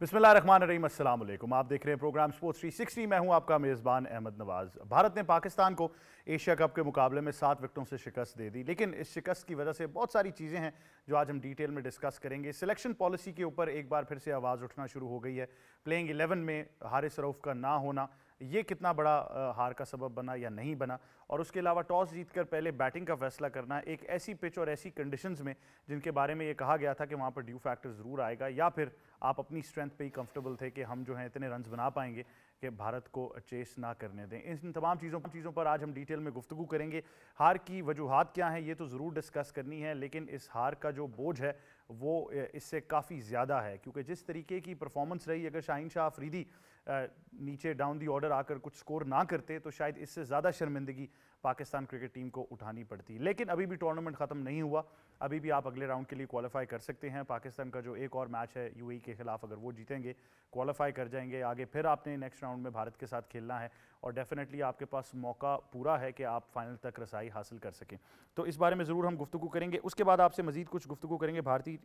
बिस्मिल्लाह रहमान रहीम, अस्सलाम वालेकुम। आप देख रहे हैं प्रोग्राम स्पोर्ट्स 360। मैं हूं आपका मेज़बान अहमद नवाज़। भारत ने पाकिस्तान को एशिया कप के मुकाबले में 7 विकेटों से शिकस्त दे दी, लेकिन इस शिकस्त की वजह से बहुत सारी चीज़ें हैं जो आज हम डिटेल में डिस्कस करेंगे। सिलेक्शन पॉलिसी के ऊपर एक बार फिर से आवाज़ उठना शुरू हो गई है। प्लेइंग 11 में हारिस रऊफ़ का ना होना, ये कितना बड़ा हार का सबब बना या नहीं बना, और उसके अलावा टॉस जीतकर पहले बैटिंग का फैसला करना एक ऐसी पिच और ऐसी कंडीशंस में जिनके बारे में ये कहा गया था कि वहाँ पर ड्यू फैक्टर ज़रूर आएगा, या फिर आप अपनी स्ट्रेंथ पे ही कंफर्टेबल थे कि हम जो हैं इतने रन्स बना पाएंगे कि भारत को चेस ना करने दें। इन तमाम चीज़ों पर आज हम डिटेल में गुफ्तगू करेंगे। हार की वजूहात क्या हैं ये तो ज़रूर डिस्कस करनी है, लेकिन इस हार का जो बोझ है वो इससे काफ़ी ज़्यादा है, क्योंकि जिस तरीके की परफॉर्मेंस रही, अगर शाहीन शाह अफरीदी नीचे डाउन दी ऑर्डर आकर कुछ स्कोर ना करते तो शायद इससे ज़्यादा शर्मिंदगी पाकिस्तान क्रिकेट टीम को उठानी पड़ती। लेकिन अभी भी टूर्नामेंट ख़त्म नहीं हुआ, अभी भी आप अगले राउंड के लिए क्वालिफाई कर सकते हैं। पाकिस्तान का जो एक और मैच है यूएई के खिलाफ, अगर वो जीतेंगे क्वालिफाई कर जाएंगे आगे। फिर आपने नेक्स्ट राउंड में भारत के साथ खेलना है और डेफिनेटली आपके पास मौका पूरा है कि आप फाइनल तक रसाई हासिल कर सकें। तो इस बारे में ज़रूर हम गुफ्तगू करेंगे। उसके बाद आपसे मज़ीद कुछ गुफ्तगू करेंगे। भारतीय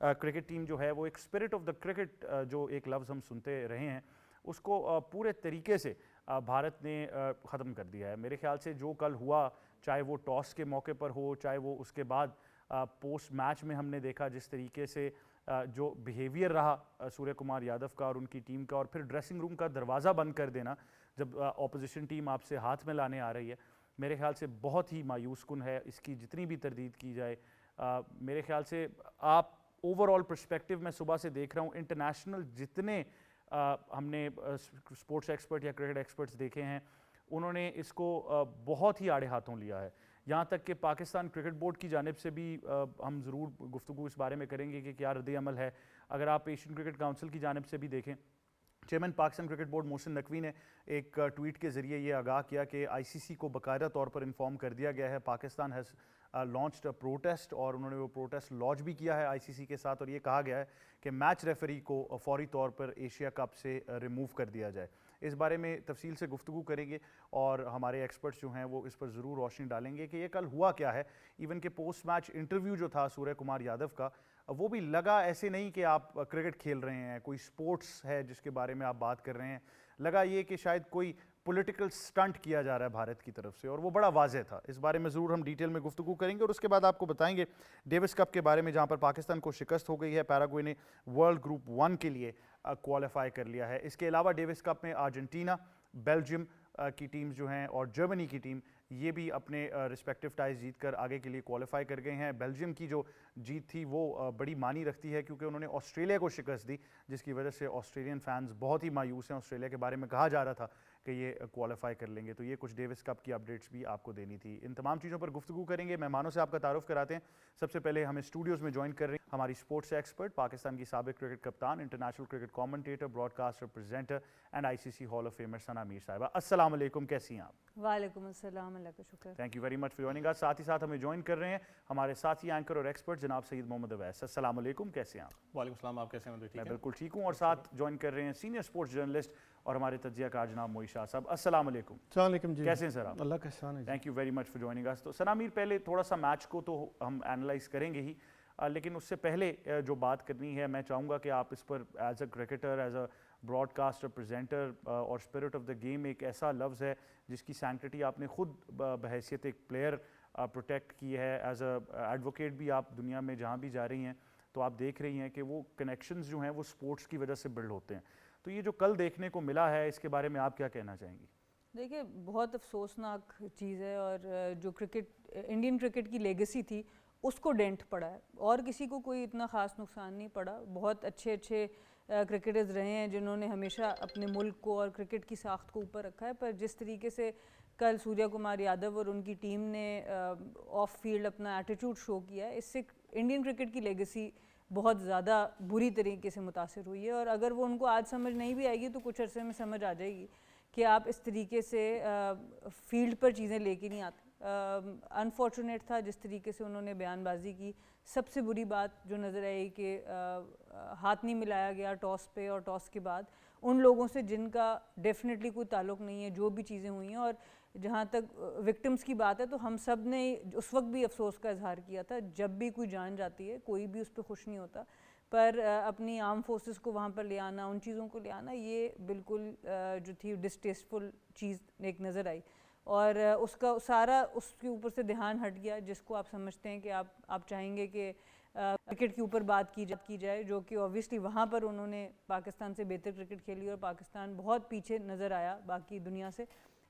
क्रिकेट टीम जो है वो एक स्पिरिट ऑफ द क्रिकेट, जो एक लफ्ज़ हम सुनते रहे हैं, उसको पूरे तरीके से भारत ने ख़त्म कर दिया है। मेरे ख्याल से जो कल हुआ, चाहे वो टॉस के मौके पर हो, चाहे वो उसके बाद पोस्ट मैच में हमने देखा जिस तरीके से जो बिहेवियर रहा सूर्य कुमार यादव का और उनकी टीम का, और फिर ड्रेसिंग रूम का दरवाज़ा बंद कर देना जब ऑपोजिशन टीम आपसे हाथ में लाने आ रही है, मेरे ख्याल से बहुत ही मायूस कुन है। इसकी जितनी भी तरदीद की जाए, मेरे ख्याल से आप ओवरऑल पर्सपेक्टिव में सुबह से देख रहा हूँ, इंटरनेशनल जितने हमने स्पोर्ट्स एक्सपर्ट या क्रिकेट एक्सपर्ट्स देखे हैं, उन्होंने इसको बहुत ही आड़े हाथों लिया है। यहाँ तक कि पाकिस्तान क्रिकेट बोर्ड की जानिब से भी हम ज़रूर गुफ्तगू इस बारे में करेंगे कि क्या रद्द अमल है। अगर आप एशियन क्रिकेट काउंसिल की जानिब से भी देखें, chairman Pakistan cricket board Mohsin Naqvi ने एक ट्वीट के ज़रिए ये आगाह किया कि आईसीसी को बाकायदा तौर पर इन्फॉर्म कर दिया गया है, Pakistan has launched a protest, और उन्होंने वो प्रोटेस्ट लॉन्च भी किया है आईसीसी के साथ, और ये कहा गया है कि मैच रेफरी को फौरी तौर पर एशिया कप से रिमूव कर दिया जाए। इस बारे में तफसील से गुफ्तगू करेंगे और हमारे एक्सपर्ट्स जो हैं वो इस पर ज़रूर रोशनी डालेंगे कि ये कल हुआ क्या है। इवन के पोस्ट मैच इंटरव्यू जो था सूर्य कुमार यादव का, वो भी लगा ऐसे नहीं कि आप क्रिकेट खेल रहे हैं, कोई स्पोर्ट्स है जिसके बारे में आप बात कर रहे हैं, लगा ये कि शायद कोई पॉलिटिकल स्टंट किया जा रहा है भारत की तरफ से, और वो बड़ा वाज़ेह था। इस बारे में ज़रूर हम डिटेल में गुफ्तगू करेंगे और उसके बाद आपको बताएंगे डेविस कप के बारे में, जहाँ पर पाकिस्तान को शिकस्त हो गई है। पैराग्वे ने वर्ल्ड ग्रुप 1 के लिए क्वालिफाई कर लिया है। इसके अलावा डेविस कप में अर्जेंटीना, बेल्जियम की टीम जो हैं और जर्मनी की टीम, ये भी अपने रिस्पेक्टिव टाइज जीत कर आगे के लिए क्वालिफाई कर गए हैं। बेल्जियम की जो जीत थी वो बड़ी मानी रखती है, क्योंकि उन्होंने ऑस्ट्रेलिया को शिकस्त दी, जिसकी वजह से ऑस्ट्रेलियन फैंस बहुत ही मायूस हैं। ऑस्ट्रेलिया के बारे में कहा जा रहा था कि ये क्वालिफाई कर लेंगे। तो ये कुछ डेविस कप की अपडेट्स भी आपको देनी थी। इन तमाम चीज़ों पर गुफ्तगू करेंगे। मेहमानों से आपका तारुफ कराते हैं। सबसे पहले हमें स्टूडियोज़ में ज्वाइन कर रही हैं हमारी स्पोर्ट्स एक्सपर्ट, पाकिस्तान की साबिक क्रिकेट कप्तान, international cricket commentator, broadcaster, presenter and ICC hall of famer Sana Mir साहिबा। अस्सलाम वालेकुम, कैसी हैं आप? वालेकुम अस्सलाम, अल्लाह का शुक्र। Thank you very much for joining us. साथ ही साथ हमें ज्वाइन कर रहे हैं हमारे साथी एंकर और एक्सपर्ट जनाब सईद मोहम्मद अवैस। अस्सलाम वालेकुम, कैसे हैं आप? वालेकुम सलाम, आप कैसे हैं? मैं बिल्कुल ठीक हूँ। और साथ ज्वाइन कर रहे हैं सीनियर स्पोर्ट्स जर्नलिस्ट और हमारे तज्जियाकार जनाब मोई शाह साहब। अस्सलाम वालेकुम। अस्सलाम जी, कैसे हैं सर आप? अल्लाह का एहसान है। Thank you very much for joining us. तो सना मीर, पहले थोड़ा सा मैच को तो हम एनालाइज करेंगे ही, लेकिन उससे पहले जो बात करनी है, मैं चाहूँगा कि आप इस पर as a cricketer, as a broadcaster, presenter और स्पिरिट ऑफ द गेम, एक ऐसा लफ्ज़ है जिसकी सैंक्टिटी आपने खुद बहैसियत एक प्लेयर प्रोटेक्ट की है, एज अ एडवोकेट भी आप दुनिया में जहाँ भी जा रही हैं तो आप देख रही हैं कि वो कनेक्शंस जो हैं वो स्पोर्ट्स की वजह से बिल्ड होते हैं। तो ये जो कल देखने को मिला है, इसके बारे में आप क्या कहना चाहेंगी? देखिए, बहुत अफसोसनाक चीज़ है, और जो इंडियन क्रिकेट की लेगेसी थी उसको डेंट पड़ा है, और किसी को कोई इतना ख़ास नुकसान नहीं पड़ा। बहुत अच्छे क्रिकेटर्स रहे हैं जिन्होंने हमेशा अपने मुल्क को और क्रिकेट की साख्त को ऊपर रखा है, पर जिस तरीके से कल सूर्य कुमार यादव और उनकी टीम ने ऑफ फील्ड अपना एटीट्यूड शो किया है, इससे इंडियन क्रिकेट की लेगेसी बहुत ज़्यादा बुरी तरीके से मुतासिर हुई है। और अगर वो उनको आज समझ नहीं भी आएगी तो कुछ अरसे में समझ आ जाएगी कि आप इस तरीके से फील्ड पर चीज़ें लेके नहीं आते। अनफॉर्चुनेट था जिस तरीके से उन्होंने बयानबाजी की। सबसे बुरी बात जो नज़र आई कि हाथ नहीं मिलाया गया टॉस पे, और टॉस के बाद उन लोगों से जिनका डेफिनेटली कोई ताल्लुक़ नहीं है, जो भी चीज़ें हुई हैं। और जहाँ तक विक्टिम्स की बात है तो हम सब ने उस वक्त भी अफसोस का इजहार किया था, जब भी कोई जान जाती है कोई भी उस पर खुश नहीं होता, پر اپنی آرم فورسز کو وہاں پر لے آنا, ان چیزوں کو لے آنا, یہ بالکل جو تھی ڈسٹیسفل چیز ایک نظر آئی. اور اس کا سارا اس کے اوپر سے دھیان ہٹ گیا جس کو آپ سمجھتے ہیں کہ آپ چاہیں گے کہ کرکٹ کے اوپر بات کی جائے, جو کہ اوبویسلی وہاں پر انہوں نے پاکستان سے بہتر کرکٹ کھیلی اور پاکستان بہت پیچھے نظر آیا باقی دنیا سے.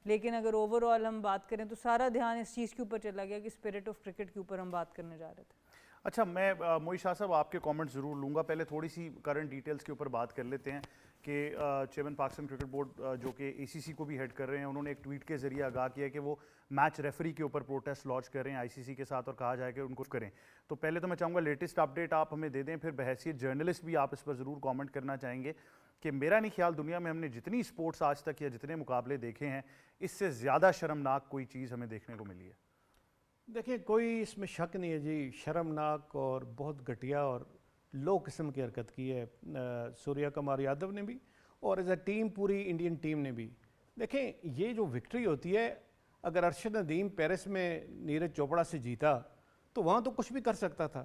لیکن اگر اوور آل ہم بات کریں تو سارا دھیان اس چیز کے اوپر چلا گیا کہ اسپرٹ آف کرکٹ کے اوپر ہم بات کرنے جا رہے تھے. اچھا, میں معین شاہ صاحب آپ کے کامنٹ ضرور لوں گا. پہلے تھوڑی سی کرنٹ ڈیٹیلز کے اوپر بات کر لیتے ہیں کہ چیئرمین پاکستان کرکٹ بورڈ جو کہ اے سی سی کو بھی ہیڈ کر رہے ہیں, انہوں نے ایک ٹویٹ کے ذریعے آگاہ کیا کہ وہ میچ ریفری کے اوپر پروٹیسٹ لانچ کر رہے ہیں آئی سی سی کے ساتھ, اور کہا جائے کہ ان کو کریں. تو پہلے تو میں چاہوں گا لیٹسٹ اپڈیٹ آپ ہمیں دے دیں, پھر بحیثیت جرنلسٹ بھی آپ اس پر ضرور کامنٹ کرنا چاہیں گے کہ میرا نہیں خیال دنیا میں ہم نے جتنی اسپورٹس آج تک یا جتنے مقابلے دیکھے ہیں اس سے زیادہ شرمناک کوئی چیز ہمیں دیکھنے کو ملی ہے. دیکھیں, کوئی اس میں شک نہیں ہے جی, شرمناک اور بہت گھٹیا اور لو قسم کی حرکت کی ہے سوریہ کمار یادو نے بھی, اور ایز اے ٹیم پوری انڈین ٹیم نے بھی. دیکھیں, یہ جو وکٹری ہوتی ہے, اگر ارشد ندیم پیرس میں نیرج چوپڑا سے جیتا تو وہاں تو کچھ بھی کر سکتا تھا,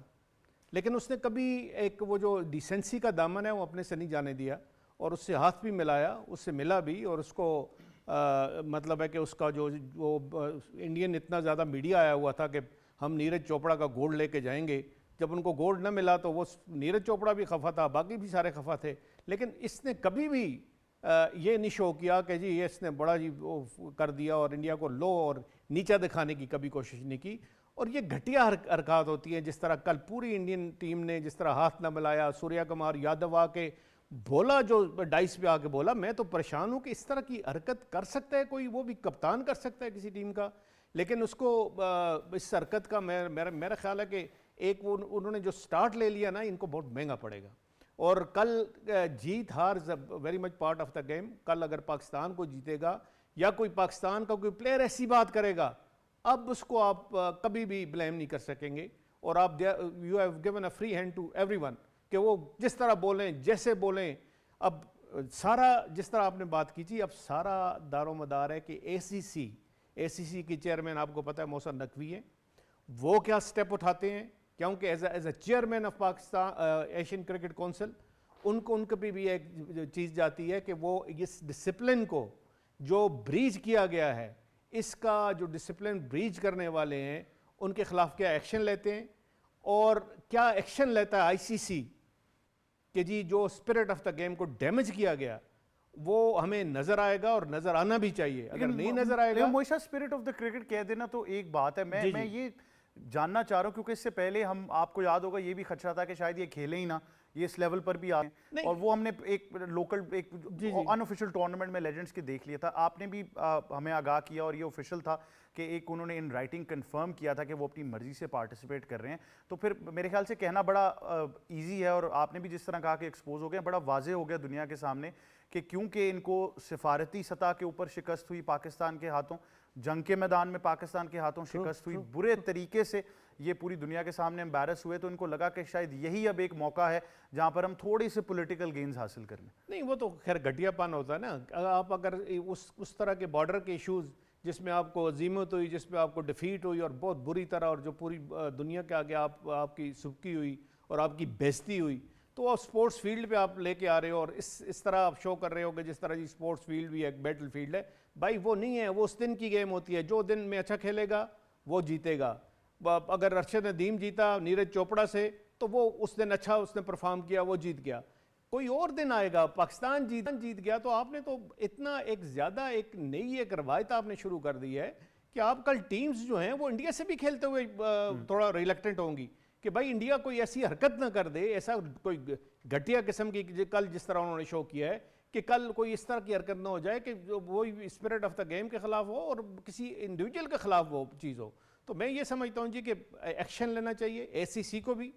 لیکن اس نے کبھی ایک وہ جو ڈیسنسی کا دامن ہے وہ اپنے سے نہیں جانے دیا, اور اس سے ہاتھ بھی ملایا, اس سے ملا بھی, اور اس کو مطلب ہے کہ اس کا جو وہ انڈین اتنا زیادہ میڈیا آیا ہوا تھا کہ ہم نیرج چوپڑا کا گولڈ لے کے جائیں گے. جب ان کو گولڈ نہ ملا تو وہ نیرج چوپڑا بھی خفا تھا, باقی بھی سارے خفا تھے, لیکن اس نے کبھی بھی یہ نہیں شو کیا کہ جی یہ اس نے بڑا جی کر دیا اور انڈیا کو لو اور نیچا دکھانے کی کبھی کوشش نہیں کی. اور یہ گھٹیا حرکات ہوتی ہیں, جس طرح کل پوری انڈین ٹیم نے جس طرح ہاتھ نہ ملایا, سوریہ کمار یادو آ کے بولا, جو ڈائس پہ آ کے بولا, میں تو پریشان ہوں کہ اس طرح کی حرکت کر سکتا ہے کوئی, وہ بھی کپتان کر سکتا ہے کسی ٹیم کا. لیکن اس کو اس حرکت کا میرا خیال ہے کہ ایک وہ انہوں نے جو سٹارٹ لے لیا نا, ان کو بہت مہنگا پڑے گا. اور کل جیت ہار very much part of the game. کل اگر پاکستان کو جیتے گا یا کوئی پاکستان کا کوئی پلیئر ایسی بات کرے گا, اب اس کو آپ کبھی بھی بلیم نہیں کر سکیں گے. اور آپ you have given a free hand to everyone کہ وہ جس طرح بولیں جیسے بولیں. اب سارا جس طرح آپ نے بات کی تھی, اب سارا دار و مدار ہے کہ اے سی سی کی چیئرمین آپ کو پتہ ہے محسن نقوی ہیں, وہ کیا سٹیپ اٹھاتے ہیں, کیونکہ as a chairman of Pakistan Asian cricket council ان کو بھی ایک چیز جاتی ہے کہ وہ اس ڈسپلن کو جو بریچ کیا گیا ہے, اس کا جو ڈسپلن بریچ کرنے والے ہیں ان کے خلاف کیا ایکشن لیتے ہیں, اور کیا ایکشن لیتا ہے آئی سی سی کہ جی جو اسپرٹ آف دا گیم کو ڈیمیج کیا گیا وہ ہمیں نظر آئے گا, اور نظر آنا بھی چاہیے. اگر نہیں نظر آئے گا, موئشہ اسپرٹ آف دا کرکٹ کہہ دینا تو ایک بات ہے. میں یہ جاننا چاہ رہا ہوں کیونکہ اس سے پہلے ہم آپ کو یاد ہوگا یہ بھی خدشہ تھا کہ شاید یہ کھیلیں ہی نہ, یہ اس لیول پر بھی آئے, اور وہ ہم نے ایک لوکل ایک ان آفیشیل ٹورنامنٹ میں لیجنڈز کے دیکھ لیا تھا. آپ نے بھی ہمیں آگاہ کیا اور یہ آفیشیل تھا کہ ایک انہوں نے ان رائٹنگ کنفرم کیا تھا کہ وہ اپنی مرضی سے پارٹیسپیٹ کر رہے ہیں. تو پھر میرے خیال سے کہنا بڑا ایزی ہے, اور آپ نے بھی جس طرح کہا کہ ایکسپوز ہو گیا, بڑا واضح ہو گیا دنیا کے سامنے کہ کیونکہ ان کو سفارتی سطح کے اوپر شکست ہوئی پاکستان کے ہاتھوں, جنگ کے میدان میں پاکستان کے ہاتھوں شکست ہوئی, برے طریقے سے یہ پوری دنیا کے سامنے امبیرس ہوئے, تو ان کو لگا کہ شاید یہی اب ایک موقع ہے جہاں پر ہم تھوڑی سے پولیٹیکل گینز حاصل کر لیں. نہیں, وہ تو خیر گھٹیا پان ہوتا ہے نا. آپ اگر اس طرح کے بارڈر کے ایشوز جس میں آپ کو عظیمت ہوئی, جس میں آپ کو ڈیفیٹ ہوئی اور بہت بری طرح, اور جو پوری دنیا کے آگے آپ کی سبکی ہوئی اور آپ کی بےزتی ہوئی, تو آپ سپورٹس فیلڈ پہ آپ لے کے آ رہے ہو اور اس طرح آپ شو کر رہے ہو کہ جس طرح جی سپورٹس فیلڈ بھی ایک بیٹل فیلڈ ہے. بھائی وہ نہیں ہے, وہ اس دن کی گیم ہوتی ہے, جو دن میں اچھا کھیلے گا وہ جیتے گا. اگر ارشد ندیم جیتا نیرج چوپڑا سے تو وہ اس دن اچھا اس نے پرفارم کیا, وہ جیت گیا. کوئی اور دن آئے گا پاکستان جیت گیا, تو آپ نے تو اتنا ایک زیادہ ایک نئی ایک روایت آپ نے شروع کر دی ہے کہ آپ کل ٹیمز جو ہیں وہ انڈیا سے بھی کھیلتے ہوئے تھوڑا ریلیکٹنٹ ہوں گی کہ بھائی انڈیا کوئی ایسی حرکت نہ کر دے, ایسا کوئی گھٹیا قسم کی, کل جس طرح انہوں نے شو کیا ہے کہ کل کوئی اس طرح کی حرکت نہ ہو جائے کہ وہی اسپرٹ آف دا گیم کے خلاف ہو اور کسی انڈیویجول کے خلاف وہ چیز ہو. تو میں یہ سمجھتا ہوں جی کہ ایکشن لینا چاہیے اے سی سی کو بھی,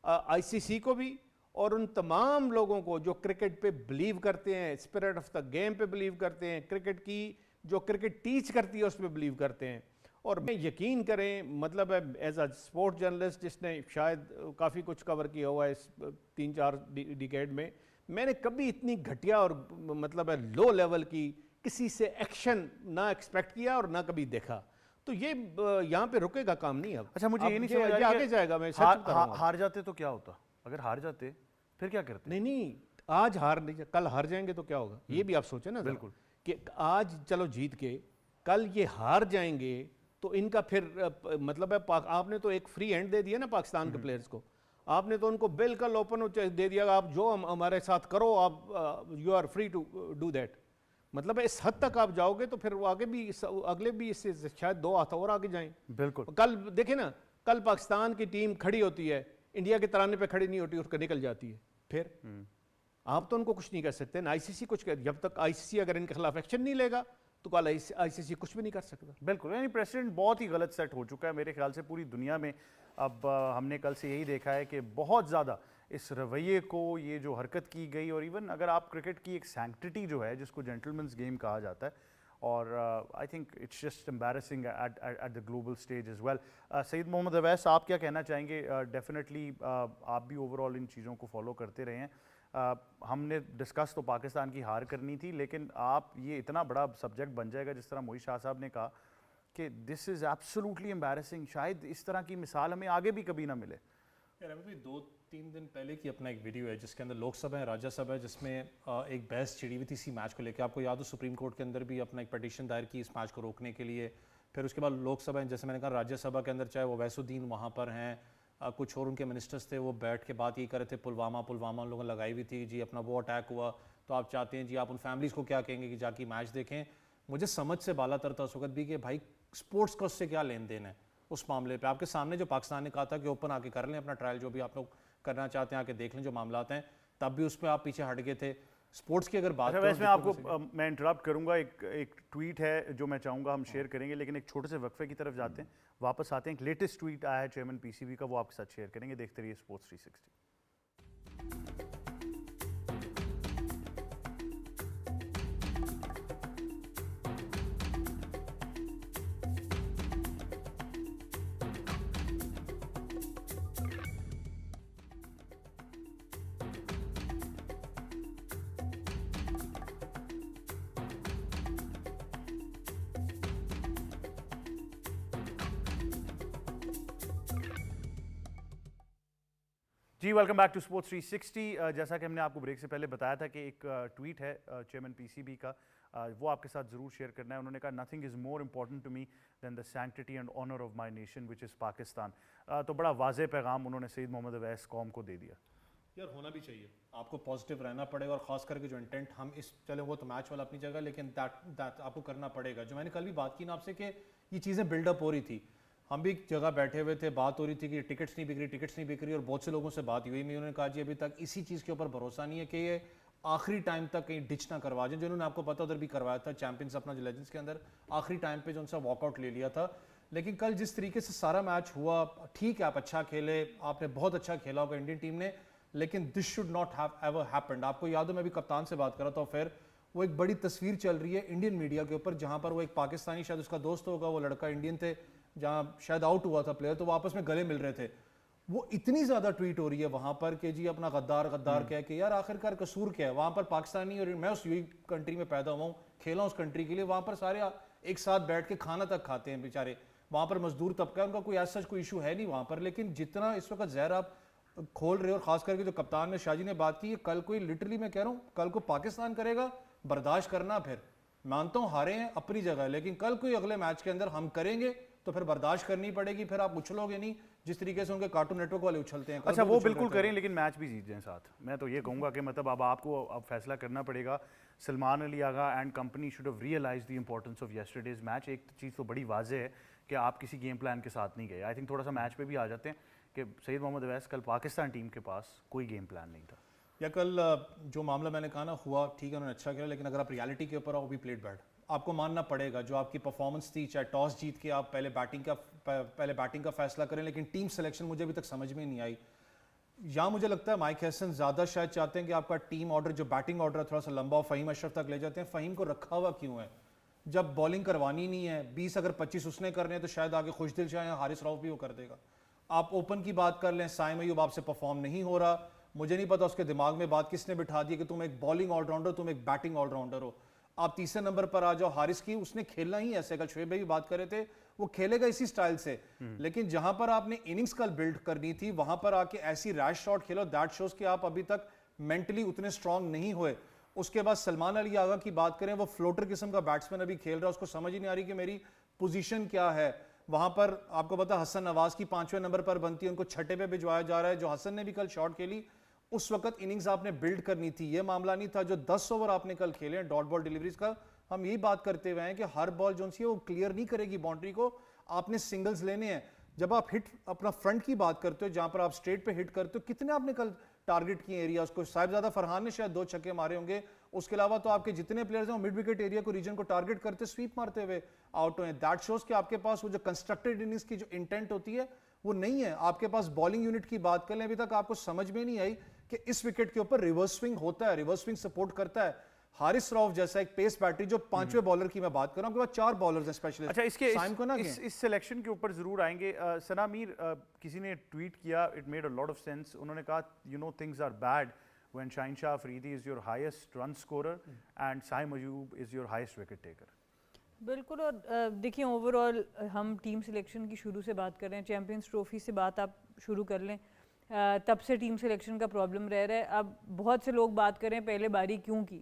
آئی سی سی کو بھی, اور ان تمام لوگوں کو جو کرکٹ پہ بلیو کرتے ہیں, اسپرٹ آف دا گیم پہ بلیو کرتے ہیں, کرکٹ کی جو کرکٹ ٹیچ کرتی ہے اس پہ بلیو کرتے ہیں. اور میں یقین کریں, مطلب ہے ایز اے اسپورٹ جرنلسٹ جس نے شاید کافی کچھ کور کیا ہوا ہے اس 3-4 ڈیکیڈ میں نے کبھی اتنی گھٹیا اور مطلب ہے لو لیول کی کسی سے ایکشن نہ ایکسپیکٹ کیا اور نہ کبھی دیکھا. تو یہ یہاں پہ رکے گا کام نہیں. اب اچھا, مجھے یہ نہیں سمجھ آگے جائے گا. میں ہار جاتے تو کیا ہوتا؟ اگر ہار جاتے फिर क्या करते हैं? नहीं, आज हार नहीं, कल हार जाएंगे तो क्या होगा, ये भी आप सोचें ना जरा, बिल्कुल। कि आज चलो जीत के कल ये हार जाएंगे तो इनका फिर मतलब है आपने तो एक फ्री हैंड दे दिया ना पाकिस्तान के प्लेयर्स को, आपने तो उनको बिल्कुल ओपन दे दिया, आप जो हमारे साथ करो, आप you are free to do that. मतलब है इस हद तक आप जाओगे तो फिर वो आगे भी अगले भी इससे शायद 2 हाथ और आगे जाएं। बिल्कुल। कल देखे ना, कल पाकिस्तान की टीम खड़ी होती है, इंडिया के तराने पे खड़ी नहीं होती, उसको निकल जाती है, फिर आप तो उनको कुछ नहीं कर सकते ना, आईसीसी कुछ कर, जब तक आईसीसी अगर इनके खिलाफ एक्शन नहीं लेगा तो कल आईसीसी कुछ भी नहीं कर सकता। बिल्कुल, यानी प्रेसिडेंट बहुत ही गलत सेट हो चुका है मेरे ख्याल से पूरी दुनिया में। अब हमने कल से यही देखा है कि बहुत ज़्यादा इस रवैये को, ये जो हरकत की गई, और इवन अगर आप क्रिकेट की एक सैंक्टिटी जो है जिसको जेंटलमैन्स गेम कहा जाता है, और I think it's just embarrassing at the global stage as well. Saeed Mohammad Awais, आप क्या कहना चाहेंगे? डेफिनेटली आप भी ओवरऑल इन चीज़ों को फॉलो करते रहे हैं। हमने डिस्कस तो पाकिस्तान की हार करनी थी, लेकिन आप ये इतना बड़ा सब्जेक्ट बन जाएगा जिस तरह मोहित शाह साहब ने कहा कि दिस इज़ एब्सोल्युटली एम्बैरेसिंग, शायद इस तरह की मिसाल हमें आगे भी कभी ना मिले। यार अभी 2-3 दिन पहले की अपना एक वीडियो है जिसके अंदर लोकसभा है, राज्यसभा है, जिसमें एक बहस छिड़ी हुई थी इसी मैच को लेकर। आपको याद हो सुप्रीम कोर्ट के अंदर भी अपना एक पटिशन दायर की इस मैच को रोकने के लिए। फिर उसके बाद लोकसभा, जैसे मैंने कहा, राज्यसभा के अंदर चाहे वो वैसुद्दीन वहाँ पर हैं, कुछ और उनके मिनिस्टर्स थे, वो बैठ के बात ये कर रहे थे, पुलवामा उन लोगों ने लगाई हुई थी जी, अपना वो अटैक हुआ तो आप चाहते हैं जी, आप उन फैमिलीज़ को क्या कहेंगे कि जाके मैच देखें। मुझे समझ से बाला तरता उस वक्त भी कि भाई स्पोर्ट्स का उससे क्या लेन देन है उस मामले पे। आपके सामने जो पाकिस्तान ने कहा था कि ओपन आके कर लें अपना ट्रायल, जो भी आप लोग करना चाहते हैं आके देख लें जो मामला हैं, तब भी उस पर आप पीछे हट गए थे। स्पोर्ट्स की अगर बात अच्छा, वैसे मैं आपको मैं इंटरप्ट करूंगा, एक ट्वीट है जो मैं चाहूँगा हम शेयर करेंगे, लेकिन एक छोटे से वक्फे की तरफ जाते हैं, वापस आते हैं। एक लेटेस्ट ट्वीट आया है चेयरमैन पीसीबी का, वो आपके साथ शेयर करेंगे। देखते रहिए स्पोर्ट्स 360। जी, वेलकम बैक टू स्पोर्ट्स 360। जैसा कि हमने आपको ब्रेक से पहले बताया था कि एक ट्वीट है चेयरमैन पीसीबी का, वो आपके साथ ज़रूर शेयर करना है। उन्होंने कहा, nothing is more important to me than the sanctity and honour of my nation which is Pakistan. तो बड़ा वाज़ेह पैगाम उन्होंने सईद मोहम्मद अवैस कौम को दे दिया। यार होना भी चाहिए, आपको पॉजिटिव रहना पड़ेगा, और खास करके जो इंटेंट हम इस, चले वो तो मैच वाला अपनी जगह, लेकिन दैट आपको करना पड़ेगा। जो मैंने कल भी बात की ना आपसे कि ये चीज़ें बिल्डअप हो रही थी, हम भी एक जगह बैठे हुए थे, बात हो रही थी कि टिकट्स नहीं बिक रही, और बहुत से लोगों से बात हुई, मैं उन्होंने कहा जी अभी तक इसी चीज़ के ऊपर भरोसा नहीं है कि ये आखिरी टाइम तक कहीं डिच ना करवा जाए, जो उन्होंने आपको पता उधर भी करवाया था चैंपियंस अपना जो लेजेंड्स के अंदर आखिरी टाइम पे जो उनसे वॉकआउट ले लिया था। लेकिन कल जिस तरीके से सारा मैच हुआ, ठीक है आप अच्छा खेले, आपने बहुत अच्छा खेला होगा इंडियन टीम ने, लेकिन this should not have ever happened. आपको याद हो मैं भी कप्तान से बात कर रहा था, फिर वो एक बड़ी तस्वीर चल रही है इंडियन मीडिया के ऊपर, जहाँ पर वो एक पाकिस्तानी, शायद उसका दोस्त होगा, वो लड़का इंडियन थे, जहाँ शायद आउट हुआ था प्लेयर, तो वो आपस में गले मिल रहे थे। वो इतनी ज़्यादा ट्वीट हो रही है वहाँ पर कि जी अपना गद्दार कह के, यार आखिरकार कसूर क्या है वहाँ पर? पाकिस्तानी, और मैं उस यूएई कंट्री में पैदा हुआ हूँ, खेला उस कंट्री के लिए, वहाँ पर सारे एक साथ बैठ के खाना तक खाते हैं बेचारे, वहाँ पर मजदूर तबका है, उनका कोई ऐसा कोई इशू है नहीं वहाँ पर। लेकिन जितना इस वक्त जहर आप खोल रहे हो, और खास करके जो कप्तान ने, शाहजी ने बात की, कल कोई लिटरली मैं कह रहा हूँ, कल को पाकिस्तान करेगा बर्दाश्त करना, फिर मानता हूँ हारे हैं अपनी जगह, लेकिन कल कोई अगले मैच के अंदर हम करेंगे तो फिर बर्दाश्त करनी पड़ेगी, फिर आप उछलोगे नहीं जिस तरीके से उनके कार्टून नेटवर्क वाले उछलते हैं। अच्छा, वो बिल्कुल करें, लेकिन मैच भी जीत जाएं साथ। मैं तो ये कहूँगा कि मतलब अब आपको अब फैसला करना पड़ेगा। Salman Ali Agha and company should have realised the importance of yesterday's match. एक चीज़ तो बड़ी वाज़ेह है कि आप किसी गेम प्लान के साथ नहीं गए। आई थिंक थोड़ा सा मैच पे भी आ जाते हैं कि सईद मोहम्मद अवैस, कल पाकिस्तान टीम के पास कोई गेम प्लान नहीं था। या कल जो मामला मैंने कहा ना हुआ, ठीक है उन्होंने अच्छा किया, लेकिन अगर आप रियलिटी के ऊपर आओ, भी प्लेड बैड, आपको मानना पड़ेगा जो आपकी परफॉर्मेंस थी, चाहे टॉस जीत के आप पहले बैटिंग का फैसला करें, लेकिन टीम सिलेक्शन मुझे अभी तक समझ में नहीं आई। यहाँ मुझे लगता है माइक हैसन ज़्यादा शायद चाहते हैं कि आपका टीम ऑर्डर, जो बैटिंग ऑर्डर है, थोड़ा सा लंबा हो, फ़हीम अशरफ तक ले जाते हैं। फ़हीम को रखा हुआ क्यों है जब बॉलिंग करवानी नहीं है? 20 अगर 25 उसने करने हैं तो शायद आगे खुशदिल शाह या हारिस रऊफ भी वो कर देगा। आप ओपन की बात कर लें, साइम अयूब आपसे परफॉर्म नहीं हो रहा, मुझे नहीं पता उसके दिमाग में बात किसने बिठा दी कि तुम एक बॉलिंग ऑलराउंडर, तुम एक बैटिंग ऑलराउंडर हो। आप तीसरे नंबर पर आ जाओ, हारिस की उसने खेलना ही ऐसे, कल शोएब भाई भी बात कर रहे थे, وہ کھیلے گا اسی سٹائل سے. لیکن جہاں پر آپ نے اننگز کل بلڈ کرنی تھی وہاں پر آ کے ایسی ریش شاٹ کھیلو, دیٹ شوز کہ آپ ابھی تک مینٹلی اتنے اسٹرانگ نہیں ہوئے. اس کے بعد سلمان علی آغا کی بات کریں, وہ فلوٹر قسم کا بیٹسمین ابھی کھیل رہا ہے, اس کو سمجھ ہی نہیں آ رہی کہ میری پوزیشن کیا ہے. وہاں پر آپ کو پتا حسن نواز کی 5ویں نمبر پر بنتی ہے, ان کو چھٹے پہ بھجوایا جا رہا ہے. جو حسن نے بھی کل شاٹ کھیلی اس وقت اننگز آپ نے بلڈ کرنی تھی, یہ معاملہ نہیں تھا جو 10 اوور آپ نے کل کھیلے ہیں ڈاٹ بال ڈیلیوریز کا. ہم یہی بات کرتے ہوئے ہیں کہ ہر بال جو سی ہے وہ کلیئر نہیں کرے گی باؤنڈری کو, آپ نے سنگلز لینے ہیں. جب آپ ہٹ اپنا فرنٹ کی بات کرتے ہو جہاں پر آپ اسٹریٹ پہ ہٹ کرتے ہو, کتنے آپ نے کل ٹارگٹ کیے ایریاز کو. صاحبزادہ فرحان نے شاید 2 چھکے مارے ہوں گے, اس کے علاوہ تو آپ کے جتنے پلیئرز ہیں وہ مڈ وکٹ ایریا کو ریجن کو ٹارگٹ کرتے سویپ مارتے ہوئے آؤٹ ہوئے. دیٹ شوز کہ آپ کے پاس وہ جو کنسٹرکٹڈ اننگز کی جو انٹینٹ ہوتی ہے وہ نہیں ہے. آپ کے پاس بالنگ یونٹ کی بات کر لیں, ابھی تک آپ کو سمجھ میں نہیں آئی کہ اس وکٹ کے اوپر ریورس سوئنگ ہوتا ہے, ریورس سوئنگ سپورٹ کرتا ہے. حارث رؤف جیسا ایک پیس بیٹری جو 5ویں بالر کی میں بات کر رہا ہوں, کے بعد 4 بالرز ہیں اسپیشلسٹ. اچھا اس کے سائم کو نہ اس سلیکشن کے اوپر ضرور آئیں گے. ثنا میر کسی نے ٹویٹ کیا, it made a lot of sense. انہوں نے کہا you know things are bad when Shaheen Shah Afridi is your highest run scorer and Saim Ayub is your highest wicket taker. بالکل. اور دیکھیں اوور آل ہم ٹیم سلیکشن کی شروع سے بات کر رہے ہیں, چیمپئنز ٹرافی سے بات آپ شروع کر لیں, تب سے ٹیم سلیکشن کا پرابلم رہ رہا ہے. اب بہت سے لوگ بات کریں پہلے باری کیوں کی,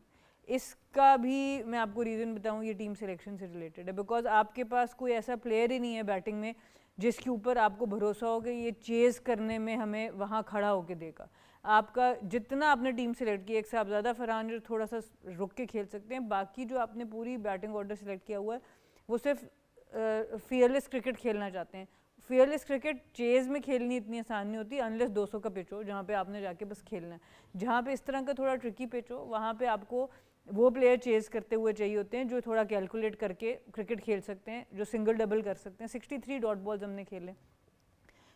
اس کا بھی میں آپ کو ریزن بتاؤں, یہ ٹیم سلیکشن سے ریلیٹڈ ہے. بیکاز آپ کے پاس کوئی ایسا پلیئر ہی نہیں ہے بیٹنگ میں جس کے اوپر آپ کو بھروسہ ہو کہ یہ چیز کرنے میں ہمیں وہاں کھڑا ہو کے دے گا. آپ کا جتنا آپ نے ٹیم سلیکٹ کی, ایک صاحبزادہ فرحان جو تھوڑا سا رک کے کھیل سکتے ہیں, باقی جو آپ نے پوری بیٹنگ آرڈر سلیکٹ کیا ہوا ہے وہ صرف فیئرلیس کرکٹ کھیلنا چاہتے ہیں. فیئرلیس کرکٹ چیز میں کھیلنی اتنی آسان نہیں ہوتی انلیس 200 کا پچ ہو جہاں پہ آپ نے جا کے بس کھیلنا ہے. جہاں پہ اس طرح کا تھوڑا ٹرکی پچ ہو وہاں پہ آپ کو وہ پلیئر چیز کرتے ہوئے چاہیے ہوتے ہیں جو تھوڑا کیلکولیٹ کر کے کرکٹ کھیل سکتے ہیں, جو سنگل ڈبل کر سکتے ہیں. 63 ڈاٹ بالز ہم نے کھیلے,